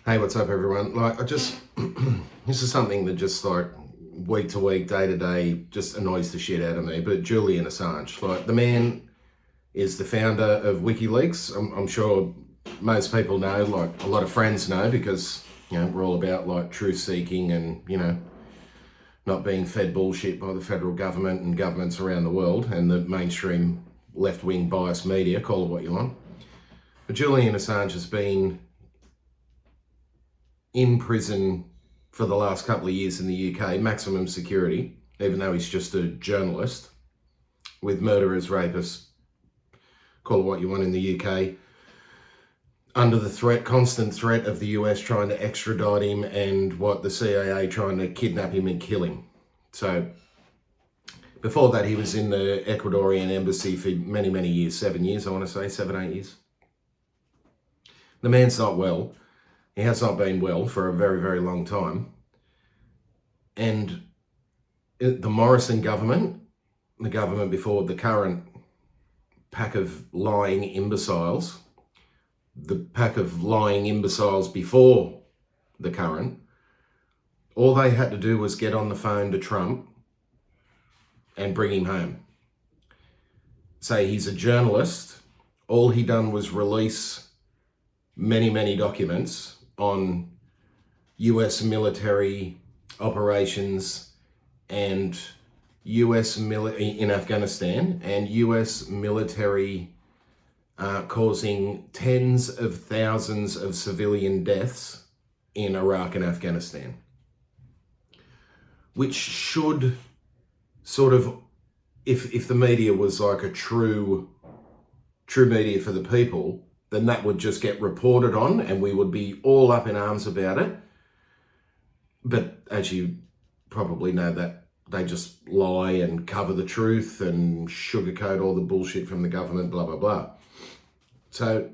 Hey, what's up, everyone? This is something that just like week to week, day to day, just annoys the shit out of me. But Julian Assange, like the man is the founder of WikiLeaks. I'm sure most people know, like a lot of friends know, because we're all about like truth seeking and not being fed bullshit by the federal government and governments around the world and the mainstream left wing biased media. Call it what you want. But Julian Assange has been in prison for the last couple of years in the UK, maximum security, even though he's just a journalist, with murderers, rapists, call it what you want in the UK, under the constant threat of the US trying to extradite him and the CIA trying to kidnap him and kill him. So before that, he was in the Ecuadorian embassy for many, many years, 7 years, I want to say, 7, 8 years. The man's not well. He has not been well for a very, very long time. And the Morrison government, the government before the current pack of lying imbeciles, the pack of lying imbeciles before the current, all they had to do was get on the phone to Trump and bring him home. Say he's a journalist. All he done was release many, many documents on US military operations and in Afghanistan and US military causing tens of thousands of civilian deaths in Iraq and Afghanistan, which should sort of, if the media was like a true media for the people, then that would just get reported on and we would be all up in arms about it. But as you probably know, that they just lie and cover the truth and sugarcoat all the bullshit from the government, blah, blah, blah. So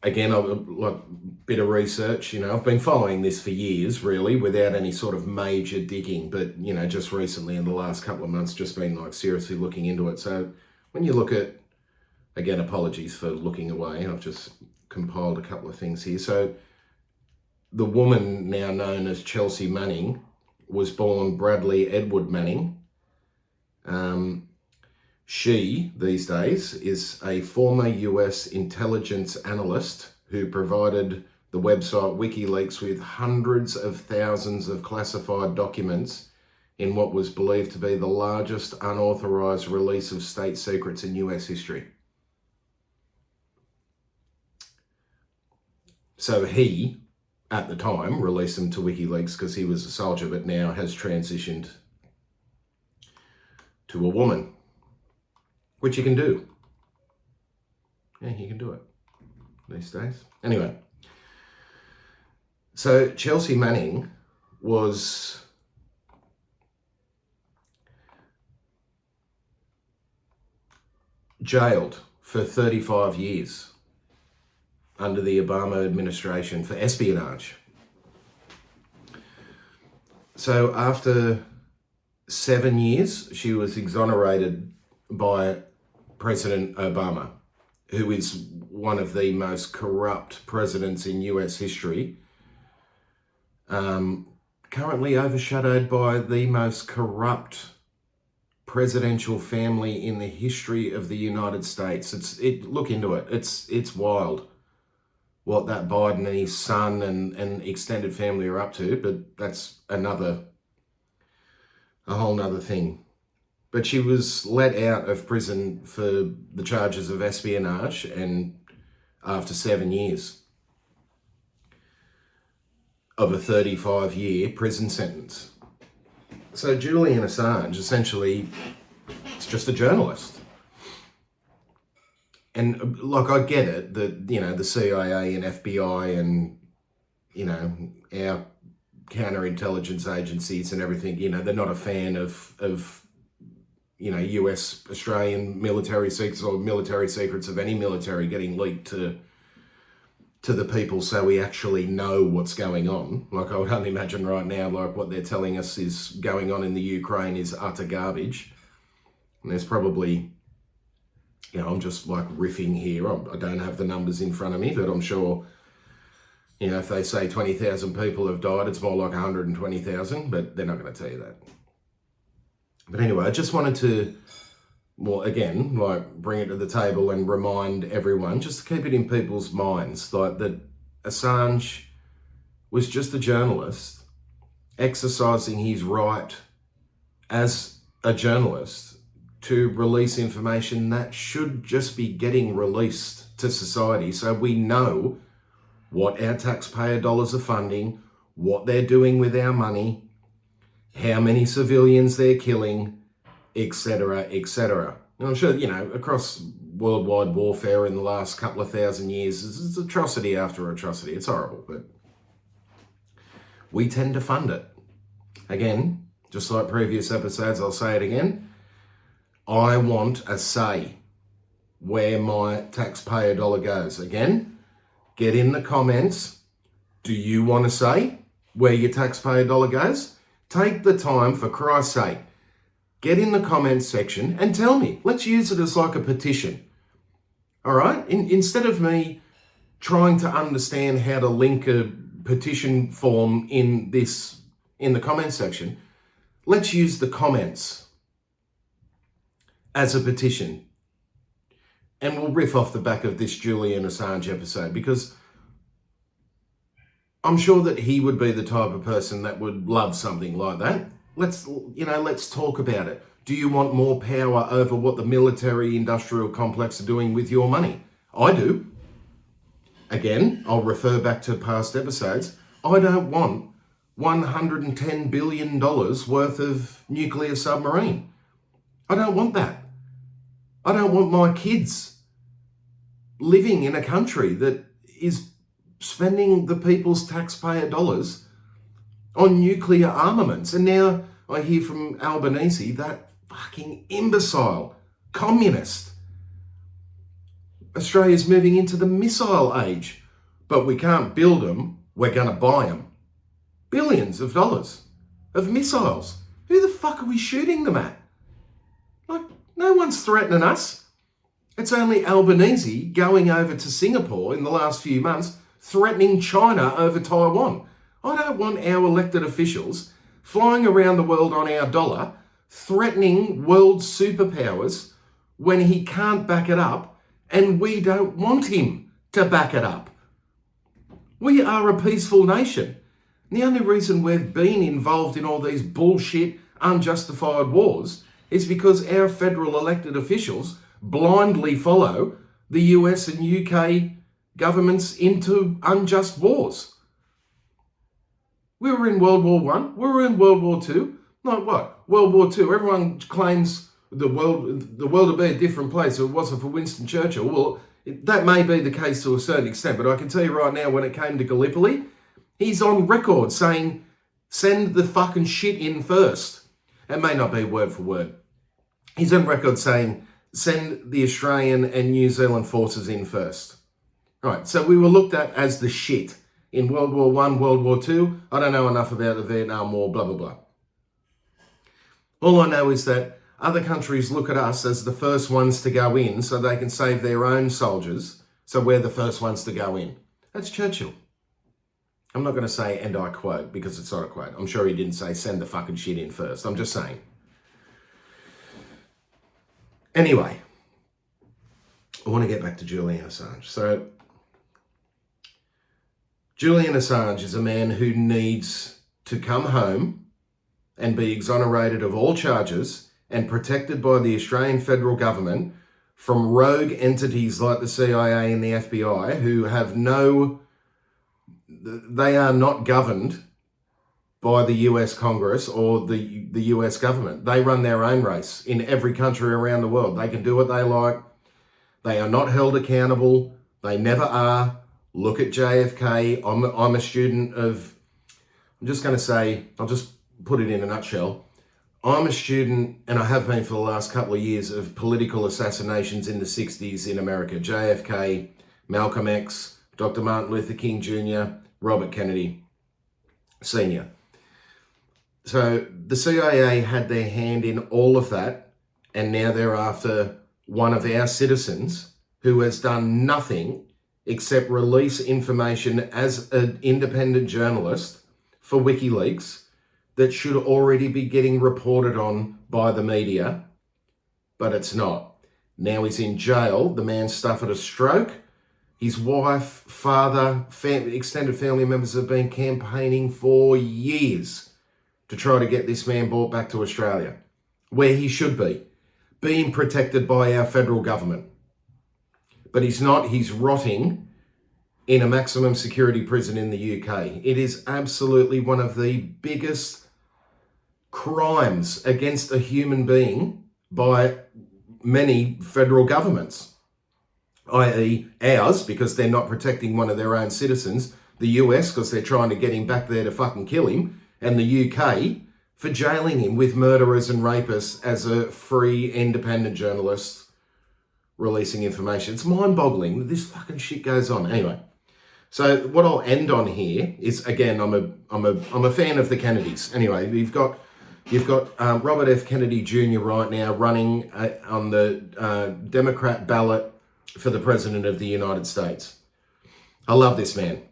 again, like bit of research, I've been following this for years, really, without any sort of major digging, but, just recently in the last couple of months, just been like seriously looking into it. So when you look at, again, apologies for looking away, I've just compiled a couple of things here. So the woman now known as Chelsea Manning was born Bradley Edward Manning. She, these days, is a former US intelligence analyst who provided the website WikiLeaks with hundreds of thousands of classified documents in what was believed to be the largest unauthorized release of state secrets in US history. So he, at the time, released them to WikiLeaks because he was a soldier, but now has transitioned to a woman, which you can do. Yeah, you can do it these days. Anyway, so Chelsea Manning was jailed for 35 years under the Obama administration for espionage. So after 7 years, she was exonerated by President Obama, who is one of the most corrupt presidents in US history, currently overshadowed by the most corrupt presidential family in the history of the United States. Look into it. It's wild what that Biden and his son and extended family are up to, but that's a whole nother thing. But she was let out of prison for the charges of espionage, and after 7 years of a 35-year prison sentence. So Julian Assange, essentially, is just a journalist. And like, I get it that, the CIA and FBI and, our counterintelligence agencies and everything, they're not a fan of US, Australian military secrets or military secrets of any military getting leaked to the people so we actually know what's going on. Like, I would only imagine right now, like what they're telling us is going on in the Ukraine is utter garbage. And there's probably, I'm just like riffing here. I don't have the numbers in front of me, but I'm sure You know, if they say 20,000 people have died, it's more like 120,000, but they're not going to tell you that. But anyway, I just wanted to, well, again, like bring it to the table and remind everyone, just to keep it in people's minds, like that Assange was just a journalist exercising his right as a journalist to release information that should just be getting released to society so we know what our taxpayer dollars are funding, what they're doing with our money, how many civilians they're killing, etc., etc. And I'm sure, you know, across worldwide warfare in the last couple of thousand years, it's atrocity after atrocity. It's horrible, but we tend to fund it. Again, just like previous episodes, I'll say it again. I want a say where my taxpayer dollar goes. Again, get in the comments. Do you want to say where your taxpayer dollar goes? Take the time, for Christ's sake. Get in the comments section and tell me. Let's use it as like a petition. All right? Instead of me trying to understand how to link a petition form in the comments section, let's use the comments as a petition. And we'll riff off the back of this Julian Assange episode, because I'm sure that he would be the type of person that would love something like that. Let's talk about it. Do you want more power over what the military industrial complex are doing with your money? I do. Again, I'll refer back to past episodes. I don't want $110 billion worth of nuclear submarine. I don't want that. I don't want my kids living in a country that is spending the people's taxpayer dollars on nuclear armaments. And now I hear from Albanese, that fucking imbecile communist. Australia's moving into the missile age, but we can't build them, we're going to buy them. Billions of dollars of missiles. Who the fuck are we shooting them at? Like, no one's threatening us. It's only Albanese going over to Singapore in the last few months threatening China over Taiwan. I don't want our elected officials flying around the world on our dollar threatening world superpowers when he can't back it up, and we don't want him to back it up. We are a peaceful nation. The only reason we've been involved in all these bullshit, unjustified wars is because our federal elected officials blindly follow the US and UK governments into unjust wars. We were in World War One. We were in World War Two. Like what? World War Two. Everyone claims the world would be a different place if it wasn't for Winston Churchill. Well, that may be the case to a certain extent, but I can tell you right now, when it came to Gallipoli, he's on record saying, send the fucking shit in first. It may not be word for word. He's on record saying, send the Australian and New Zealand forces in first. Right, so we were looked at as the shit in World War One, World War Two. I don't know enough about the Vietnam War, blah, blah, blah. All I know is that other countries look at us as the first ones to go in so they can save their own soldiers, so we're the first ones to go in. That's Churchill. I'm not going to say, and I quote, because it's not a quote. I'm sure he didn't say, send the fucking shit in first. I'm just saying. Anyway, I want to get back to Julian Assange. So, Julian Assange is a man who needs to come home and be exonerated of all charges and protected by the Australian federal government from rogue entities like the CIA and the FBI who have they are not governed by the US Congress or the US government. They run their own race in every country around the world. They can do what they like. They are not held accountable. They never are. Look at JFK. I'm a student of, I'm just going to say, I'll just put it in a nutshell. I'm a student, and I have been for the last couple of years, of political assassinations in the 60s in America. JFK, Malcolm X, Dr. Martin Luther King Jr., Robert Kennedy Sr. So the CIA had their hand in all of that, and now they're after one of our citizens who has done nothing except release information as an independent journalist for WikiLeaks that should already be getting reported on by the media, but it's not. Now he's in jail. The man suffered a stroke. His wife, father, extended family members have been campaigning for years to try to get this man brought back to Australia, where he should be, being protected by our federal government. But he's not. He's rotting in a maximum security prison in the UK. It is absolutely one of the biggest crimes against a human being by many federal governments, i.e. ours, because they're not protecting one of their own citizens, the US, because they're trying to get him back there to fucking kill him, and the UK for jailing him with murderers and rapists as a free, independent journalist releasing information. It's mind-boggling that this fucking shit goes on. Anyway, so what I'll end on here is, again, I'm a fan of the Kennedys. Anyway, you've got Robert F. Kennedy Jr. right now running on the Democrat ballot for the President of the United States. I love this man.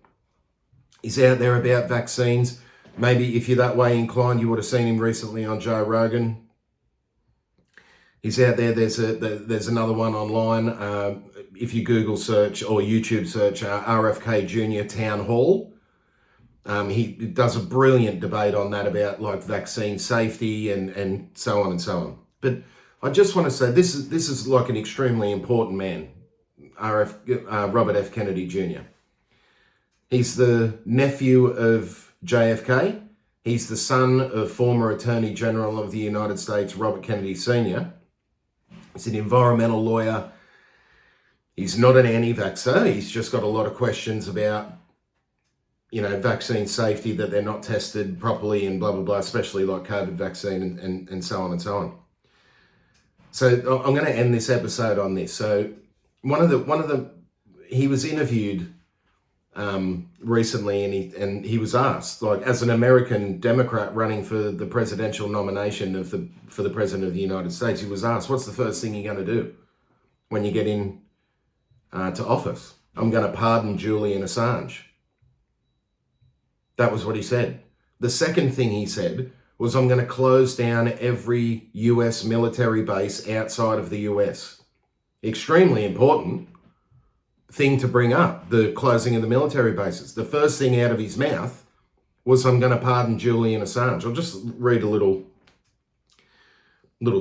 He's out there about vaccines. Maybe if you're that way inclined, you would have seen him recently on Joe Rogan. He's out there. There's another one online. If you Google search or YouTube search RFK Jr. Town Hall, he does a brilliant debate on that about like vaccine safety and so on and so on. But I just want to say this is like an extremely important man, Robert F. Kennedy Jr. He's the nephew of JFK. He's the son of former Attorney General of the United States, Robert Kennedy Sr. He's an environmental lawyer. He's not an anti-vaxxer. He's just got a lot of questions about, vaccine safety, that they're not tested properly and blah, blah, blah, especially like COVID vaccine and so on and so on. So I'm going to end this episode on this. So he was interviewed recently, and he was asked, like, as an American Democrat running for the presidential nomination for the President of the United States, he was asked, what's the first thing you're going to do when you get in to office? I'm going to pardon Julian Assange. That was what he said. The second thing he said was, I'm going to close down every US military base outside of the US. Extremely important thing to bring up, the closing of the military bases. The first thing out of his mouth was, I'm going to pardon Julian Assange. I'll just read a little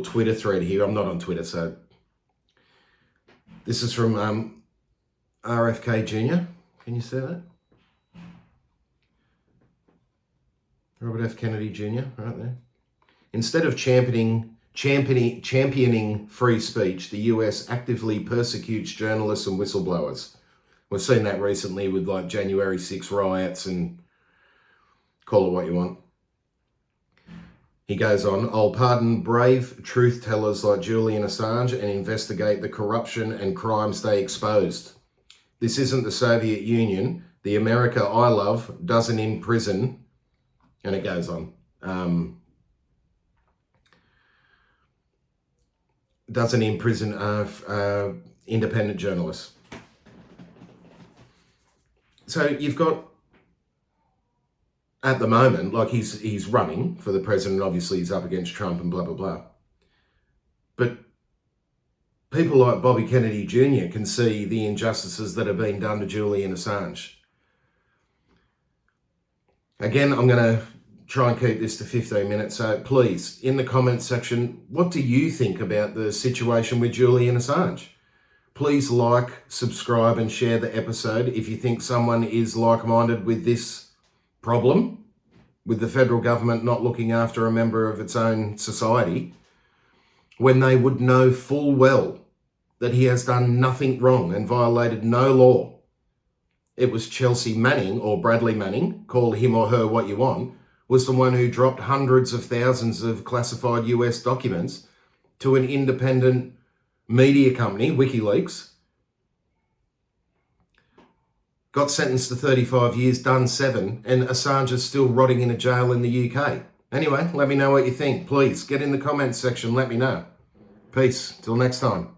Twitter thread here. I'm not on Twitter, so this is from RFK Jr. Can you see that? Robert F. Kennedy Jr. right there. Instead of championing free speech, the US actively persecutes journalists and whistleblowers. We've seen that recently with like January 6 riots, and call it what you want. He goes on, I'll pardon brave truth tellers like Julian Assange and investigate the corruption and crimes they exposed. This isn't the Soviet Union. The America I love doesn't imprison, and it goes on. Doesn't imprison independent journalists. So you've got, at the moment, like he's running for the president, obviously he's up against Trump and blah, blah, blah. But people like Bobby Kennedy Jr. can see the injustices that have been done to Julian Assange. Again, I'm going to try and keep this to 15 minutes. So please, in the comments section, what do you think about the situation with Julian Assange? Please like, subscribe, and share the episode if you think someone is like-minded with this problem, with the federal government not looking after a member of its own society, when they would know full well that he has done nothing wrong and violated no law. It was Chelsea Manning, or Bradley Manning, call him or her what you want, was the one who dropped hundreds of thousands of classified US documents to an independent media company, WikiLeaks. Got sentenced to 35 years, done 7, and Assange is still rotting in a jail in the UK. Anyway, let me know what you think. Please, get in the comments section, let me know. Peace, till next time.